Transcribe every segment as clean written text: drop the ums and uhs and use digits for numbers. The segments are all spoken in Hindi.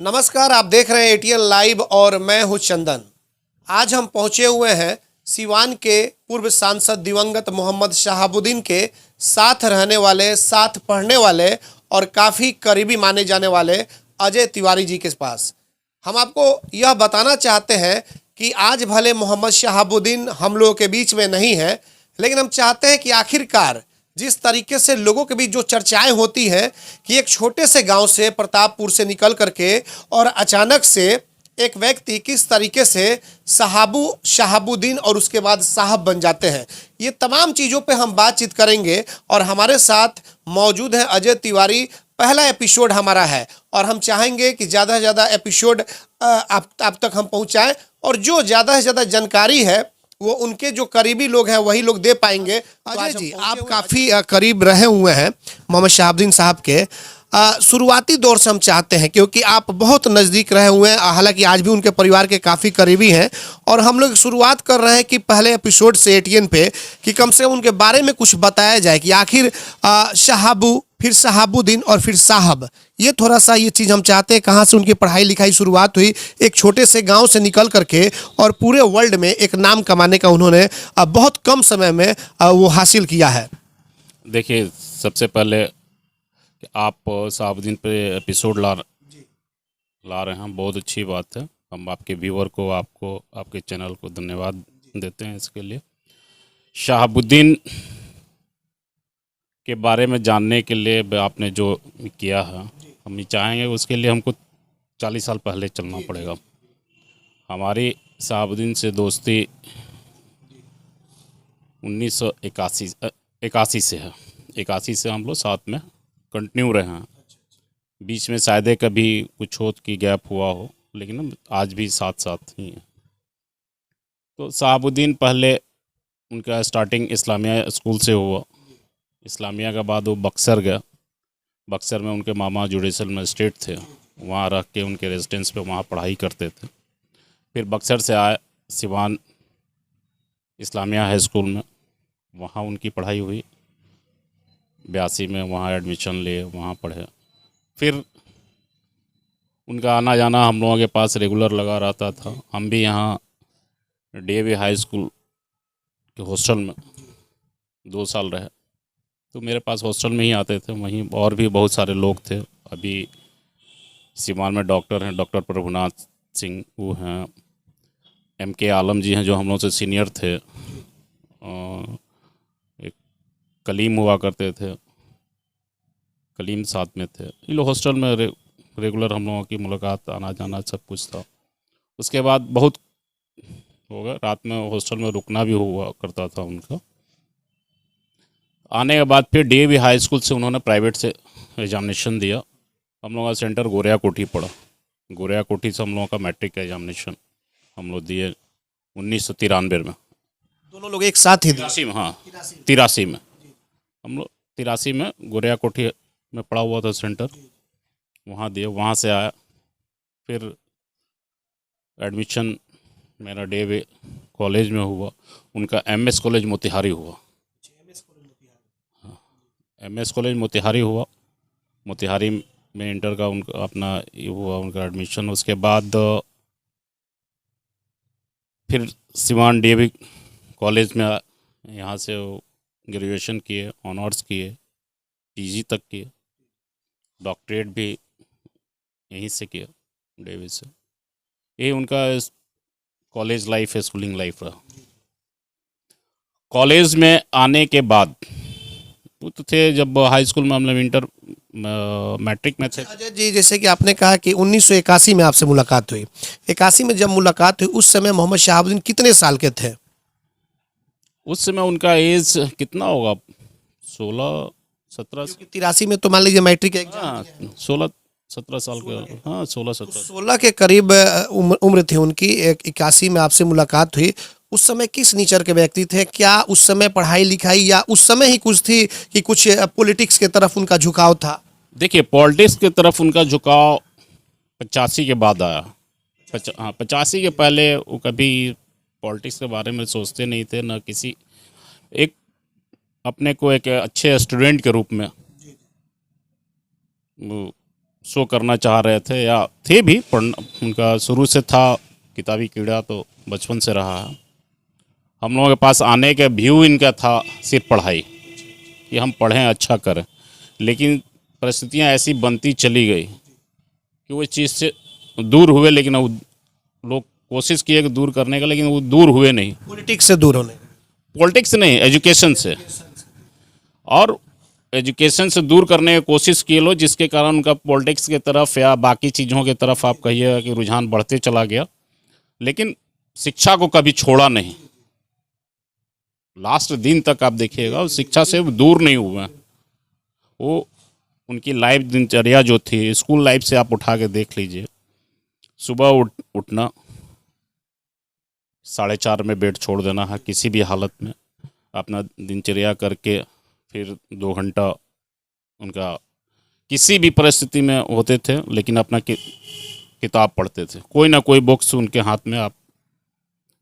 नमस्कार, आप देख रहे हैं एटीएन लाइव और मैं हूं चंदन। आज हम पहुंचे हुए हैं सिवान के पूर्व सांसद दिवंगत मोहम्मद शहाबुद्दीन के साथ रहने वाले, साथ पढ़ने वाले और काफ़ी करीबी माने जाने वाले अजय तिवारी जी के पास। हम आपको यह बताना चाहते हैं कि आज भले मोहम्मद शहाबुद्दीन हम लोगों के बीच में नहीं है, लेकिन हम चाहते हैं कि आखिरकार जिस तरीके से लोगों के बीच जो चर्चाएं होती हैं कि एक छोटे से गांव से, प्रतापपुर से निकल करके और अचानक से एक व्यक्ति किस तरीके से शहाबुद्दीन और उसके बाद साहब बन जाते हैं, ये तमाम चीज़ों पे हम बातचीत करेंगे। और हमारे साथ मौजूद है अजय तिवारी। पहला एपिसोड हमारा है और हम चाहेंगे कि ज़्यादा से ज़्यादा एपिसोड आप तक हम पहुँचाएँ, और जो ज़्यादा से ज़्यादा जानकारी है वो उनके जो करीबी लोग हैं वही लोग दे पाएंगे। अजय जी, आप काफ़ी करीब रहे हुए हैं मोहम्मद शहाबुद्दीन साहब के। शुरुआती दौर से हम चाहते हैं, क्योंकि आप बहुत नज़दीक रहे हुए हैं, हालांकि आज भी उनके परिवार के काफ़ी करीबी हैं, और हम लोग शुरुआत कर रहे हैं कि पहले एपिसोड से एटीएन पे कि कम से कम उनके बारे में कुछ बताया जाए कि आखिर शहाबू, फिर शहाबुद्दीन और फिर साहब, ये थोड़ा सा ये चीज़ हम चाहते हैं कहाँ से उनकी पढ़ाई लिखाई शुरुआत हुई, एक छोटे से गांव से निकल करके और पूरे वर्ल्ड में एक नाम कमाने का उन्होंने बहुत कम समय में वो हासिल किया है। देखिए, सबसे पहले कि आप शहाबुद्दीन पे एपिसोड ला रहे हैं, बहुत अच्छी बात है। हम आपके व्यूअर को, आपको, आपके चैनल को धन्यवाद देते हैं इसके लिए। शहाबुद्दीन के बारे में जानने के लिए आपने जो किया है, हम ये चाहेंगे उसके लिए हमको 40 साल पहले चलना पड़ेगा। हमारी शहाबुद्दीन से दोस्ती 1981 से है। 81 से हम लोग साथ में कंटिन्यू रहे हैं। बीच में शायद कभी कुछ हो कि गैप हुआ हो, लेकिन हम आज भी साथ साथ ही हैं। तो शहाबुद्दीन पहले उनका स्टार्टिंग इस्लामिया स्कूल से हुआ। इस्लामिया के बाद वो बक्सर गया। बक्सर में उनके मामा जुडिशल मजिस्ट्रेट थे, वहाँ रह के उनके रेजिडेंस पे वहाँ पढ़ाई करते थे। फिर बक्सर से आए सिवान इस्लामिया हाई स्कूल में, वहाँ उनकी पढ़ाई हुई। 82 में वहाँ एडमिशन लिए, वहाँ पढ़े। फिर उनका आना जाना हम लोगों के पास रेगुलर लगा रहता था। हम भी यहाँ डीएवी हाई स्कूल के हॉस्टल में 2 साल रहे, तो मेरे पास हॉस्टल में ही आते थे। वहीं और भी बहुत सारे लोग थे। अभी सिवान में डॉक्टर हैं, डॉक्टर प्रभुनाथ सिंह वो हैं, MK आलम जी हैं जो हम लोग से सीनियर थे। एक कलीम हुआ करते थे, कलीम साथ में थे। ये लोग हॉस्टल में रेगुलर हम लोगों की मुलाकात, आना जाना सब कुछ था। उसके बाद बहुत हो गया, रात में हॉस्टल में रुकना भी हुआ करता था उनका। आने के बाद फिर डीएवी हाई स्कूल से उन्होंने प्राइवेट से एग्जामिनेशन दिया। हम लोगों का सेंटर गोरिया कोठी पड़ा। गोरिया कोठी से हम लोगों का मैट्रिक का एग्जामिनेशन हम लोग दिए 1993 में। दोनों लोग एक साथ ही दिए? 83 में, हाँ 83 में हम लोग 83 में गोरिया कोठी में पड़ा हुआ था सेंटर, वहाँ दिए। वहाँ से आया, फिर एडमिशन मेरा डीएवी कॉलेज में हुआ। उनका MS कॉलेज मोतिहारी हुआ। MS कॉलेज मोतिहारी हुआ। मोतिहारी में इंटर का उनका अपना ये हुआ उनका एडमिशन। उसके बाद फिर सिवान डीएवी कॉलेज में यहाँ से ग्रेजुएशन किए, ऑनर्स किए, PG तक किए, डॉक्टरेट भी यहीं से किया डीएवी से। ये उनका कॉलेज लाइफ है, स्कूलिंग लाइफ रहा। कॉलेज में आने के बाद वो तो थे जब हाई स्कूल में हम लोग इंटर मैट्रिक में थे। अजय जी, जैसे कि आपने कहा कि 1981 में आपसे मुलाकात हुई, 81 में जब मुलाकात हुई उस समय मोहम्मद शहाबुद्दीन कितने साल के थे? उस समय उनका एज कितना होगा, 16-17। 83 में तो मान लीजिए मैट्रिक एग्जाम, हाँ 16-17 साल के, हाँ 16-17। 16 के करीब उम्र थी उनकी। 81 में आपसे मुलाकात हुई। उस समय किस नेचर के व्यक्ति थे? क्या उस समय पढ़ाई लिखाई या उस समय ही कुछ थी कि कुछ पॉलिटिक्स के तरफ उनका झुकाव था? देखिए, पॉलिटिक्स की तरफ उनका झुकाव 85 के बाद आया। हाँ 85 के पहले वो कभी पॉलिटिक्स के बारे में सोचते नहीं थे, ना किसी एक अपने को एक अच्छे स्टूडेंट के रूप में वो शो करना चाह रहे थे या थे भी, पढ़ना उनका शुरू से था, किताबी कीड़ा तो बचपन से रहा है। हम लोगों के पास आने का व्यू इनका था सिर्फ पढ़ाई, कि हम पढ़ें अच्छा करें, लेकिन परिस्थितियां ऐसी बनती चली गई कि वो चीज़ से दूर हुए, लेकिन वो लोग कोशिश किए कि दूर करने का, लेकिन वो दूर हुए नहीं। पॉलिटिक्स से दूर होने। पॉलिटिक्स नहीं, एजुकेशन से, और एजुकेशन से दूर करने की कोशिश किए लो, जिसके कारण उनका पॉलिटिक्स की तरफ या बाकी चीज़ों की तरफ आप कहिएगा कि रुझान बढ़ते चला गया, लेकिन शिक्षा को कभी छोड़ा नहीं। लास्ट दिन तक आप देखिएगा वो शिक्षा से दूर नहीं हुए हैं। वो उनकी लाइफ दिनचर्या जो थी, स्कूल लाइफ से आप उठा के देख लीजिए। सुबह उठना, 4:30 में बेड छोड़ देना है किसी भी हालत में, अपना दिनचर्या करके फिर 2 घंटा उनका किसी भी परिस्थिति में होते थे, लेकिन अपना किताब पढ़ते थे। कोई ना कोई बुक्स उनके हाथ में, आप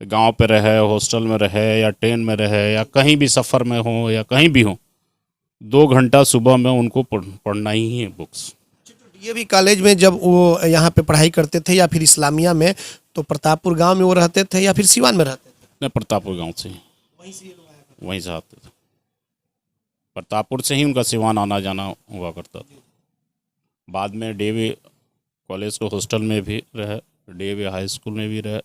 गांव पे रहे, हॉस्टल में रहे, या ट्रेन में रहे, या कहीं भी सफ़र में हो, या कहीं भी हो, 2 घंटा सुबह में उनको पढ़ना ही है बुक्स। डीएवी कॉलेज में जब वो यहाँ पे पढ़ाई करते थे या फिर इस्लामिया में, तो प्रतापपुर गांव में वो रहते थे या फिर सिवान में रहते थे? मैं प्रतापपुर गांव से ही, वहीं से आते थे। प्रतापपुर से ही उनका सिवान आना जाना हुआ करता था। बाद में डीएवी कॉलेज को हॉस्टल में भी रहे, डीएवी हाई स्कूल में भी रहे,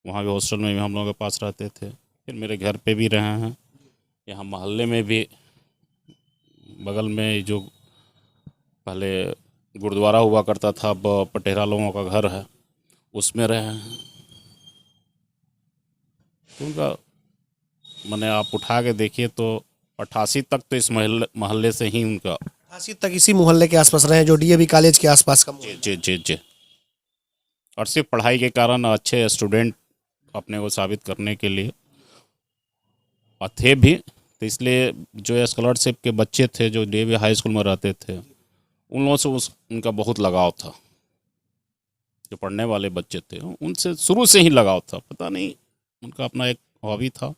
वहाँ भी हॉस्टल में भी हम लोगों के पास रहते थे। फिर मेरे घर पे भी रहे हैं, यहाँ मोहल्ले में भी, बगल में जो पहले गुरुद्वारा हुआ करता था, अब पटेरा लोगों का घर है, उसमें रहे हैं। तो उनका मैंने आप उठा के देखिए तो 88 तक तो इस मोहल्ले से ही उनका, 80 तक इसी मोहल्ले के आसपास रहे, जो डीएवी कॉलेज के आसपास का मोहल्ला। जी जी जी। और सिर्फ पढ़ाई के कारण अच्छे स्टूडेंट अपने को साबित करने के लिए और थे भी, तो इसलिए जो स्कॉलरशिप के बच्चे थे जो डीएवी हाई स्कूल में रहते थे, उन लोगों से उनका बहुत लगाव था। जो पढ़ने वाले बच्चे थे उनसे शुरू से ही लगाव था, पता नहीं उनका अपना एक हॉबी था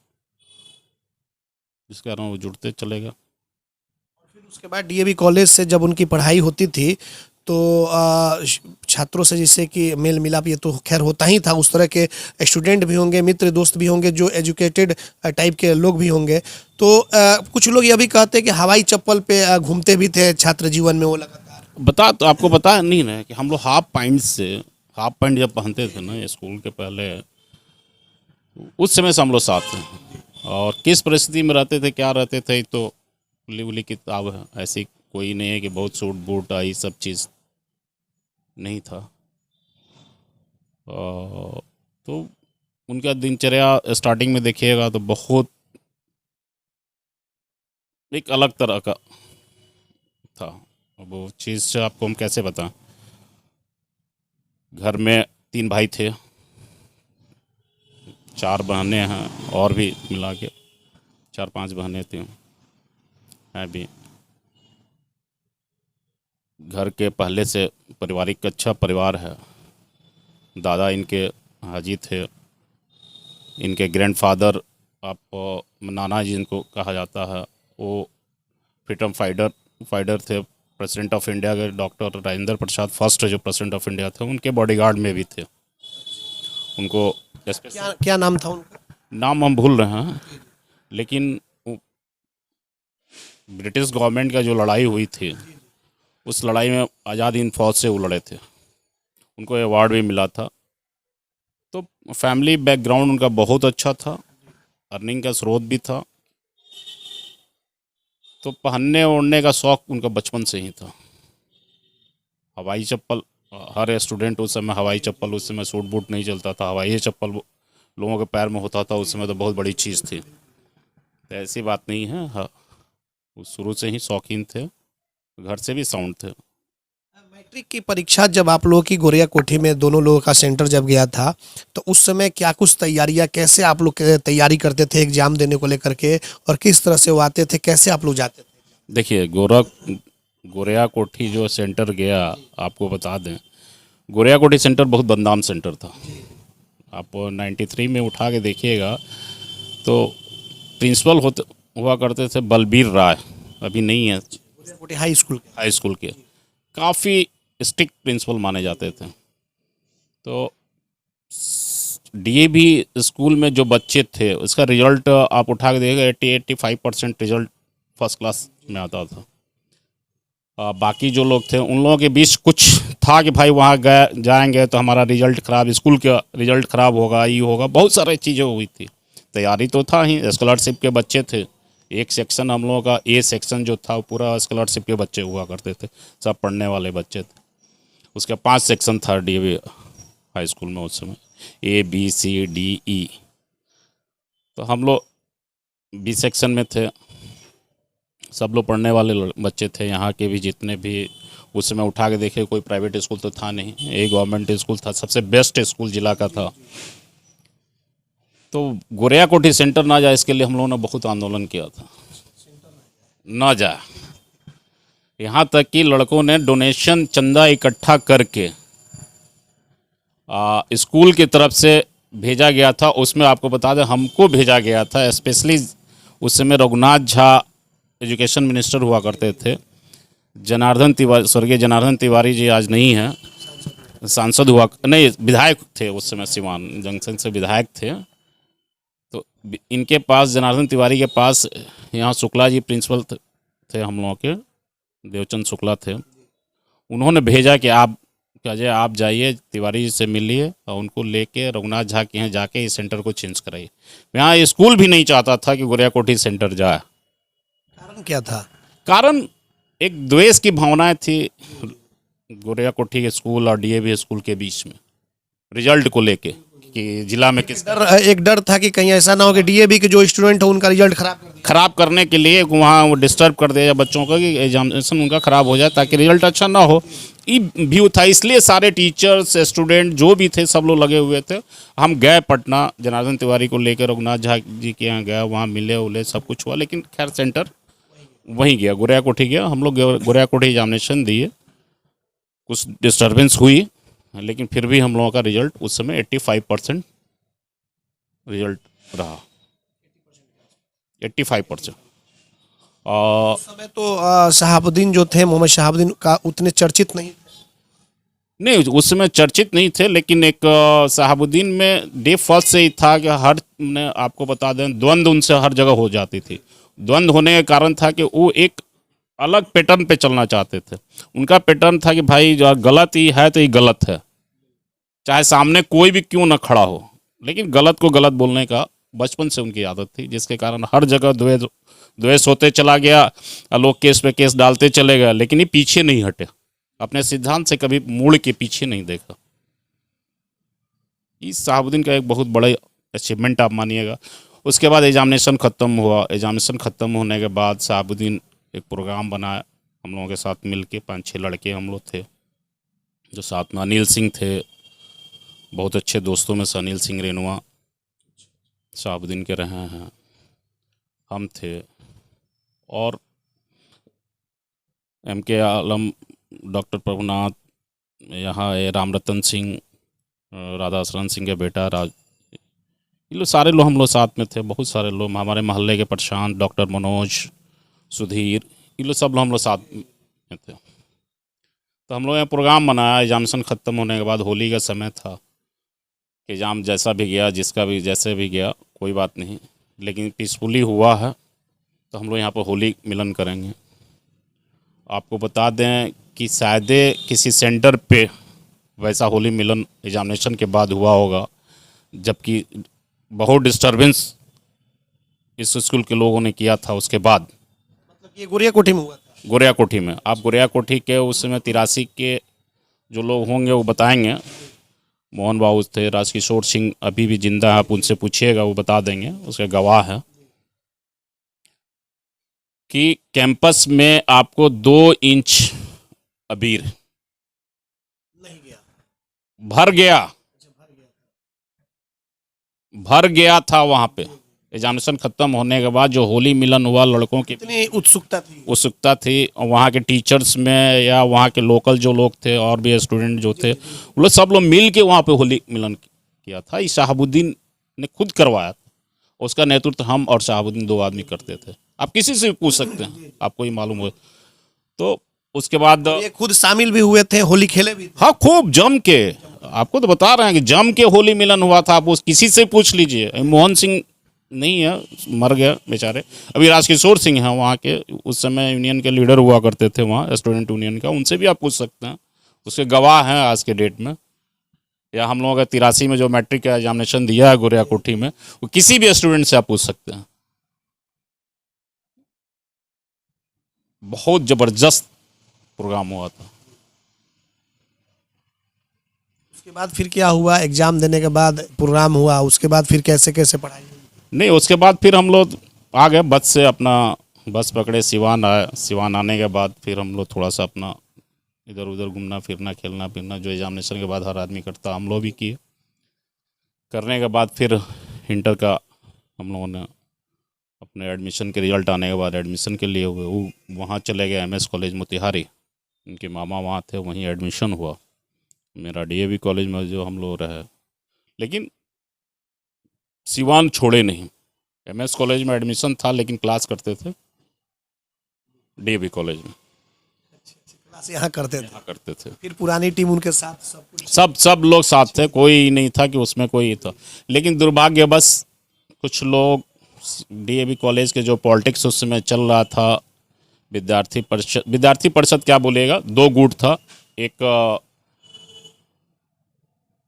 जिसके कारण वो जुड़ते चले गए। फिर उसके बाद डीएवी कॉलेज से जब उनकी पढ़ाई होती थी तो छात्रों से जैसे कि मेल मिलाप ये तो खैर होता ही था, उस तरह के स्टूडेंट भी होंगे, मित्र दोस्त भी होंगे, जो एजुकेटेड टाइप के लोग भी होंगे। तो कुछ लोग ये भी कहते हैं कि हवाई चप्पल पे घूमते भी थे छात्र जीवन में वो लगातार। तो आपको पता नहीं ना कि हम लोग हाफ पैंट जब पहनते थे ना स्कूल के पहले, उस समय से हम लोग साथ थे, और किस परिस्थिति में रहते थे, क्या रहते थे, तो खुली उली किताब है, ऐसी कोई नहीं है कि बहुत सूट बूट आई सब चीज़ नहीं था। तो उनका दिनचर्या स्टार्टिंग में देखिएगा तो बहुत एक अलग तरह का था। अब वो चीज़ से आपको हम कैसे बताएं। घर में 3 भाई थे, 4 बहनें हैं, और भी मिला के 4-5 बहनें थी, हैं भी। घर के पहले से पारिवारिक अच्छा परिवार है। दादा इनके हाजी थे, इनके ग्रैंडफादर, आप नाना जी इनको कहा जाता है, वो फ्रीडम फाइटर थे, प्रेसिडेंट ऑफ इंडिया के डॉक्टर राजेंद्र प्रसाद फर्स्ट जो प्रेसिडेंट ऑफ इंडिया थे, उनके बॉडीगार्ड में भी थे। उनको क्या नाम था उनका? नाम हम भूल रहे हैं, लेकिन ब्रिटिश गवर्नमेंट का जो लड़ाई हुई थी, उस लड़ाई में आज़ाद हिंद फौज से वो लड़े थे, उनको अवार्ड भी मिला था। तो फैमिली बैकग्राउंड उनका बहुत अच्छा था, अर्निंग का स्रोत भी था, तो पहनने ओढ़ने का शौक़ उनका बचपन से ही था। हवाई चप्पल, हर स्टूडेंट उस समय हवाई चप्पल, उस समय सूट बूट नहीं चलता था, हवाई चप्पल लोगों के पैर में होता था उस समय, तो बहुत बड़ी चीज़ थी। तो ऐसी बात नहीं है, हाँ, वो शुरू से ही शौकीन थे, घर से भी साउंड थे। मैट्रिक की परीक्षा जब आप लोगों की गोरिया कोठी में दोनों लोगों का सेंटर जब गया था, तो उस समय क्या कुछ तैयारियां, कैसे आप लोग तैयारी करते थे एग्जाम देने को लेकर के, और किस तरह से वो आते थे, कैसे आप लोग जाते थे? देखिए, गोरिया कोठी जो सेंटर गया, आपको बता दें, गोरिया कोठी सेंटर बहुत बदनाम सेंटर था। आप 93 में उठा के देखिएगा तो प्रिंसिपल हुआ करते थे बलबीर राय, अभी नहीं है, हाई स्कूल के काफ़ी स्ट्रिक्ट प्रिंसिपल माने जाते थे। तो डीएवी स्कूल में जो बच्चे थे उसका रिजल्ट आप उठा के देखिएगा 80-85% रिजल्ट फर्स्ट क्लास में आता था। बाकी जो लोग थे उन लोगों के बीच कुछ था कि भाई वहाँ गए जाएंगे तो हमारा रिजल्ट ख़राब, स्कूल का रिजल्ट ख़राब होगा, ये होगा, बहुत सारी चीज़ें हुई थी। तैयारी तो था ही, स्कॉलरशिप के बच्चे थे। एक सेक्शन हम लोगों का ए सेक्शन जो था पूरा स्कॉलरशिप के बच्चे हुआ करते थे, सब पढ़ने वाले बच्चे थे। उसका 5 सेक्शन था डीएवी हाई स्कूल में उस समय, ABCDE। तो हम लोग बी सेक्शन में थे, सब लोग पढ़ने वाले बच्चे थे। यहाँ के भी जितने भी उस समय उठा के देखे, कोई प्राइवेट स्कूल तो था नहीं, एक गवर्नमेंट स्कूल था, सबसे बेस्ट स्कूल जिला का था। तो गोरिया कोठी सेंटर ना जाए इसके लिए हम लोगों ने बहुत आंदोलन किया था, ना जाए। यहाँ तक कि लड़कों ने डोनेशन चंदा इकट्ठा करके स्कूल की तरफ से भेजा गया था। उसमें आपको बता दें हमको भेजा गया था स्पेशली। उस समय रघुनाथ झा एजुकेशन मिनिस्टर हुआ करते थे। जनार्दन तिवारी, स्वर्गीय जनार्दन तिवारी जी आज नहीं हैं, सांसद हुआ नहीं, विधायक थे उस समय, सिवान जंक्शन से विधायक थे। तो इनके पास, जनार्दन तिवारी के पास, यहाँ शुक्ला जी प्रिंसिपल थे हम लोगों के, देवचंद शुक्ला थे। उन्होंने भेजा कि आप अजय आप जाइए तिवारी जी से मिलिए और उनको लेके रघुनाथ झा के यहाँ जाके इस सेंटर को चेंज कराइए। यहाँ स्कूल भी नहीं चाहता था कि गोरिया कोठी सेंटर जाए। कारण क्या था? कारण एक द्वेष की भावनाएं थी गोरिया कोठी के स्कूल और डीएवी स्कूल के बीच में, रिजल्ट को लेके कि जिला में किस एक डर था कि कहीं ऐसा ना हो कि डीएवी के जो स्टूडेंट हो उनका रिजल्ट खराब करने के लिए वहाँ डिस्टर्ब कर दिया बच्चों का कि एग्जामिनेशन उनका खराब हो जाए ताकि रिजल्ट अच्छा ना हो। ये व्यू था, इसलिए सारे टीचर्स, स्टूडेंट जो भी थे सब लोग लगे हुए थे। हम गए पटना, जनार्दन तिवारी को लेकर रघुनाथ झा जी के यहाँ गया, वहाँ मिले उले, सब कुछ हुआ, लेकिन खैर सेंटर वहीं गया, गोरिया कोठी गया। हम लोग गोरिया कोठी एग्जामिनेशन दिए, कुछ डिस्टर्बेंस हुई, लेकिन फिर भी हम लोगों का रिजल्ट उस समय 85% रिजल्ट रहा, 85%। उस समय तो शहाबुद्दीन जो थे, मोहम्मद शहाबुद्दीन का उतने चर्चित नहीं उस समय चर्चित नहीं थे, लेकिन एक शहाबुद्दीन में डे फर्स्ट से ही था कि हर ने आपको बता दें द्वंद्व उनसे हर जगह हो जाती थी। द्वंद्व होने का कारण था कि वो एक अलग पैटर्न पे चलना चाहते थे। उनका पैटर्न था कि भाई जो गलत ही है तो ये गलत है, चाहे सामने कोई भी क्यों ना खड़ा हो, लेकिन गलत को गलत बोलने का बचपन से उनकी आदत थी, जिसके कारण हर जगह द्वेष होते चला गया। लोग केस पे केस डालते चले गए, लेकिन ये पीछे नहीं हटे, अपने सिद्धांत से कभी मुड़ के पीछे नहीं देखा। इस शहाबुद्दीन का एक बहुत बड़ा अचीवमेंट आप मानिएगा। उसके बाद एग्जामिनेशन ख़त्म हुआ। एग्जामिनेशन ख़त्म होने के बाद शहाबुद्दीन एक प्रोग्राम बनाया हम लोगों के साथ मिल के, 5-6 लड़के हम लोग थे जो साथ में, अनिल सिंह थे, बहुत अच्छे दोस्तों में से अनिल सिंह रेनुआ शहाबुद्दीन के रहे हैं, हम थे, और MK आलम, डॉक्टर प्रभुनाथ, यहाँ रामरतन सिंह, राधा शरण सिंह के बेटा राज, ये लोग सारे लोग हम लोग साथ में थे। बहुत सारे लोग हमारे मोहल्ले के प्रशांत, डॉक्टर मनोज, सुधीर, ये लोग सब लोग हम लोग साथ में थे। तो हम लोग यहाँ प्रोग्राम बनाया। एग्जामिनेशन ख़त्म होने के बाद होली का समय था, एग्ज़ाम जैसा भी गया, जिसका भी जैसे भी गया कोई बात नहीं, लेकिन पीसफुली हुआ है। तो हम लोग यहाँ पर होली मिलन करेंगे। आपको बता दें कि शायद किसी सेंटर पे वैसा होली मिलन एग्जामिनेशन के बाद हुआ होगा, जबकि बहुत डिस्टर्बेंस इस स्कूल के लोगों ने किया था उसके बाद। मतलब ये गोरिया कोठी में हुआ था? गोरिया कोठी में। आप गोरिया कोठी के उस समय 83 के जो लोग होंगे वो बताएंगे। मोहन बाबू थे, राजकिशोर सिंह अभी भी जिंदा है, आप उनसे पूछिएगा वो बता देंगे, उसके गवाह है कि कैंपस में आपको 2 इंच अबीर नहीं गया, भर गया था वहाँ पे। एग्जामिनेशन ख़त्म होने के बाद जो होली मिलन हुआ, लड़कों की इतनी उत्सुकता थी वहाँ के टीचर्स में या वहाँ के लोकल जो लोग थे और भी स्टूडेंट जो थे, वो लोग सब लोग मिल के वहाँ पे होली मिलन किया था। ये शहाबुद्दीन ने खुद करवाया था। उसका नेतृत्व हम और शहाबुद्दीन 2 आदमी करते थे। आप किसी से भी पूछ सकते हैं, आपको ही मालूम हो। तो उसके बाद ये खुद शामिल भी हुए थे, होली खेले भी थे। हाँ, खूब जम के, आपको तो बता रहे हैं कि जम के होली मिलन हुआ था। आप उस किसी से पूछ लीजिए। मोहन सिंह नहीं है, मर गया बेचारे। अभी राजकिशोर सिंह हैं वहाँ के, उस समय यूनियन के लीडर हुआ करते थे वहाँ, स्टूडेंट यूनियन का। उनसे भी आप पूछ सकते हैं, उसके गवाह हैं आज के डेट में। या हम लोगों का 83 में जो मैट्रिक का एग्जामिनेशन दिया है गोरिया कोठी में, वो किसी भी स्टूडेंट से आप पूछ सकते हैं। बहुत ज़बरदस्त प्रोग्राम हुआ था। उसके बाद फिर क्या हुआ? एग्जाम देने के बाद प्रोग्राम हुआ, उसके बाद फिर कैसे कैसे पढ़ाई हुई? नहीं, उसके बाद फिर हम लोग आ गए बस से, अपना बस पकड़े, सिवान आए। सिवान आने के बाद फिर हम लोग थोड़ा सा अपना इधर उधर घूमना फिरना, खेलना पीना, जो एग्जामिनेशन के बाद हर आदमी करता, हम लोग भी किए। करने के बाद फिर इंटर का हम लोगों ने अपने एडमिशन के रिज़ल्ट आने के बाद एडमिशन के लिए हुए, वो वहाँ चले गए एमएस कॉलेज मोतिहारी। उनके मामा वहाँ थे, वहीं एडमिशन हुआ। मेरा डीएवी कॉलेज में जो हम लोग रहे, लेकिन सिवान छोड़े नहीं। एमएस कॉलेज में एडमिशन था, लेकिन क्लास करते थे डीएवी कॉलेज में, क्लास यहाँ करते थे। यहाँ करते थे। फिर पुरानी टीम उनके साथ सब कुछ। सब लोग साथ थे, कोई नहीं था कि उसमें कोई था। लेकिन दुर्भाग्य बस कुछ लोग डीएवी कॉलेज के जो पॉलिटिक्स उस समय चल रहा था, विद्यार्थी परिषद क्या बोलेगा, दो गुट था। एक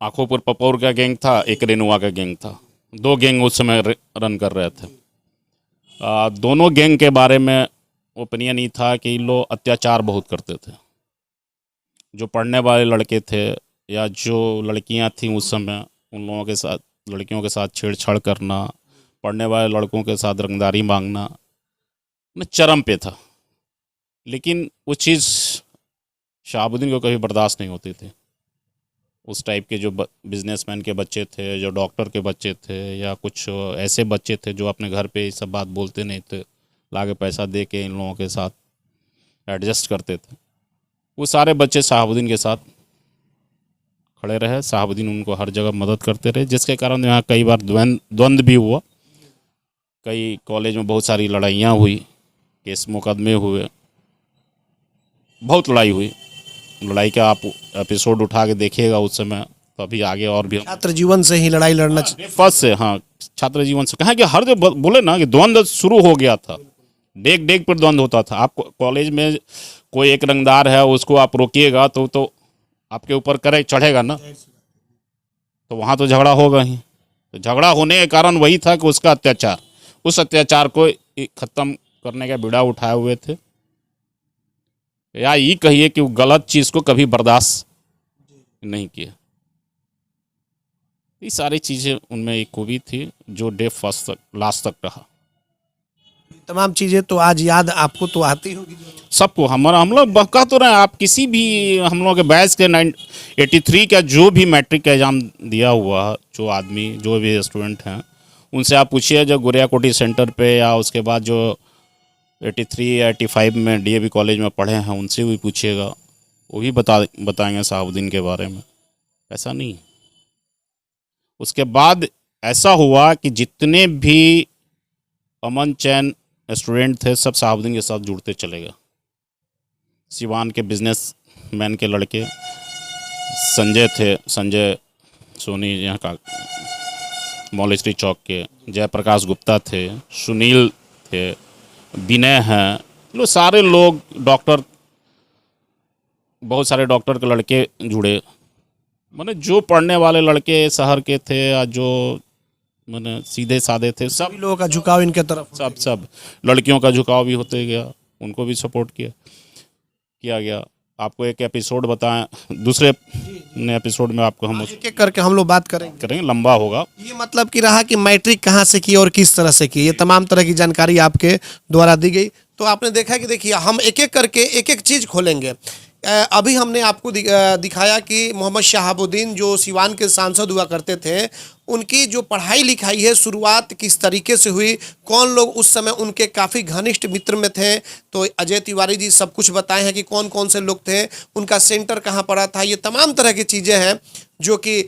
आँखोपुर पपौर का गैंग था, एक रेनुआ का गैंग था। दो गैंग उस समय रन कर रहे थे। दोनों गैंग के बारे में ओपिनियन ये था कि लोग अत्याचार बहुत करते थे। जो पढ़ने वाले लड़के थे या जो लड़कियां थीं उस समय, उन लोगों के साथ, लड़कियों के साथ छेड़छाड़ करना, पढ़ने वाले लड़कों के साथ रंगदारी मांगना चरम पे था। लेकिन वो चीज़ शहाबुद्दीन को कभी बर्दाश्त नहीं होती थी। उस टाइप के जो बिजनेसमैन के बच्चे थे, जो डॉक्टर के बच्चे थे, या कुछ ऐसे बच्चे थे जो अपने घर पे ये सब बात बोलते नहीं थे, लाके पैसा दे के इन लोगों के साथ एडजस्ट करते थे, वो सारे बच्चे शहाबुद्दीन के साथ खड़े रहे। शहाबुद्दीन उनको हर जगह मदद करते रहे, जिसके कारण यहाँ कई बार द्वंद्व भी हुआ। कई कॉलेज में बहुत सारी लड़ाइयाँ हुई, केस मुकदमे हुए, बहुत लड़ाई हुई। लड़ाई का आप एपिसोड उठा के देखिएगा उस समय, तो अभी आगे और भी। छात्र जीवन से ही लड़ाई लड़ना फर्स्ट से, हाँ, छात्र जीवन से कहा कि हर जो बोले ना कि द्वंद्व शुरू हो गया था, डेग डेग पर द्वंद्व होता था। आप कॉलेज में कोई एक रंगदार है, उसको आप रोकिएगा तो आपके ऊपर करे चढ़ेगा ना, तो वहाँ तो झगड़ा होगा ही। तो झगड़ा होने के कारण वही था कि उसका अत्याचार, उस अत्याचार को ख़त्म करने का बीड़ा उठाए हुए थे। या ये कहिए कि वो गलत चीज़ को कभी बर्दाश्त नहीं किया। ये सारी चीज़ें उनमें एक खूबी थी जो डे फर्स्ट तक, लास्ट तक रहा। तमाम चीज़ें तो आज याद आपको तो आती होगी सबको। हम लोग कह तो रहे हैं, आप किसी भी हम लोग के बैच के 83 का जो भी मैट्रिक का एग्ज़ाम दिया हुआ जो आदमी, जो भी स्टूडेंट हैं, उनसे आप पूछिए जो गोरिया कोठी सेंटर पे, या उसके बाद जो 83 या 85 में डीएवी कॉलेज में पढ़े हैं, उनसे भी पूछिएगा, वो भी बताएंगे शहाबुद्दीन के बारे में। ऐसा नहीं। उसके बाद ऐसा हुआ कि जितने भी अमन चैन स्टूडेंट थे, सब शहाबुद्दीन के साथ जुड़ते चले गए। सिवान के बिजनेसमैन के लड़के संजय थे, संजय सोनी यहाँ का मौलेश्वरी चौक के, जयप्रकाश गुप्ता थे, सुनील थे, विनय हैं, लो सारे लोग, डॉक्टर, बहुत सारे डॉक्टर के लड़के जुड़े। माने जो पढ़ने वाले लड़के शहर के थे या जो माने सीधे साधे थे, सब लोगों का झुकाव इनके तरफ, सब लड़कियों का झुकाव भी होते गया, उनको भी सपोर्ट किया गया। आपको एक एपिसोड बताएं, दूसरे एपिसोड में आपको हम एक एक करके हम लोग बात करेंगे, लंबा होगा। ये मतलब कि रहा कि मैट्रिक कहाँ से की और किस तरह से की, ये तमाम तरह की जानकारी आपके द्वारा दी गई। तो आपने देखा कि देखिए हम एक एक करके एक एक चीज़ खोलेंगे। अभी हमने आपको दिखाया कि मोहम्मद शहाबुद्दीन जो सिवान के सांसद हुआ करते थे, उनकी जो पढ़ाई लिखाई है शुरुआत किस तरीके से हुई, कौन लोग उस समय उनके काफ़ी घनिष्ठ मित्र में थे, तो अजय तिवारी जी सब कुछ बताए हैं कि कौन कौन से लोग थे, उनका सेंटर कहाँ पड़ा था। ये तमाम तरह की चीज़ें हैं जो कि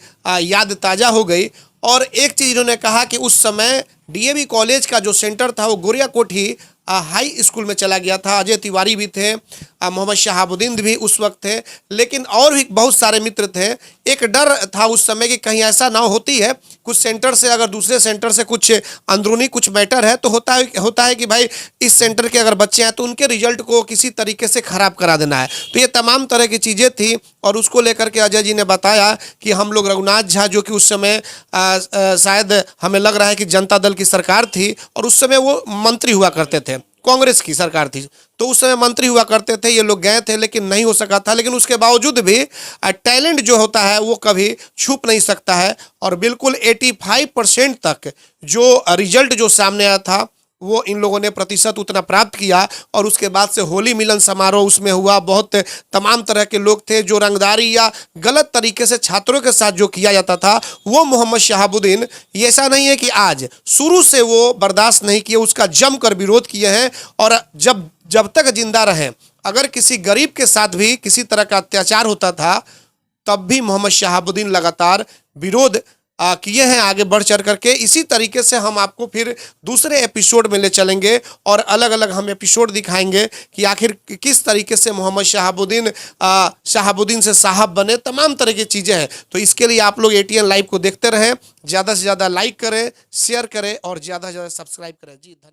याद ताज़ा हो गई। और एक चीज़ इन्होंने कहा कि उस समय डीएवी कॉलेज का जो सेंटर था वो गोरिया कोठी हाई स्कूल में चला गया था। अजय तिवारी भी थे, मोहम्मद शहाबुद्दीन भी उस वक्त थे, लेकिन और भी बहुत सारे मित्र थे। एक डर था उस समय कि कहीं ऐसा ना होती है कुछ सेंटर से, अगर दूसरे सेंटर से कुछ अंदरूनी कुछ मैटर है तो होता है कि भाई इस सेंटर के अगर बच्चे हैं तो उनके रिजल्ट को किसी तरीके से खराब करा देना है। तो ये तमाम तरह की चीज़ें थी और उसको लेकर के अजय जी ने बताया कि हम लोग रघुनाथ झा, जो कि उस समय शायद हमें लग रहा है कि जनता दल की सरकार थी और उस समय वो मंत्री हुआ करते थे, कांग्रेस की सरकार थी, तो उस समय मंत्री हुआ करते थे। ये लोग गए थे लेकिन नहीं हो सका था, लेकिन उसके बावजूद भी टैलेंट जो होता है वो कभी छुप नहीं सकता है। और बिल्कुल 85% तक जो रिजल्ट जो सामने आया था वो इन लोगों ने प्रतिशत उतना प्राप्त किया। और उसके बाद से होली मिलन समारोह उसमें हुआ, बहुत तमाम तरह के लोग थे। जो रंगदारी या गलत तरीके से छात्रों के साथ जो किया जाता था वो मोहम्मद शहाबुद्दीन, ये ऐसा नहीं है कि आज, शुरू से वो बर्दाश्त नहीं किए, उसका जमकर विरोध किए हैं। और जब तक जिंदा रहें, अगर किसी गरीब के साथ भी किसी तरह का अत्याचार होता था तब भी मोहम्मद शहाबुद्दीन लगातार विरोध किए हैं आगे बढ़ चढ़ करके। इसी तरीके से हम आपको फिर दूसरे एपिसोड में ले चलेंगे और अलग अलग हम एपिसोड दिखाएंगे कि आखिर किस तरीके से मोहम्मद शहाबुद्दीन से साहब बने, तमाम तरह की चीज़ें हैं। तो इसके लिए आप लोग ATN लाइव को देखते रहें, ज़्यादा से ज़्यादा लाइक करें, शेयर करें और ज़्यादा से ज़्यादा सब्सक्राइब करें। जी धन्यवाद।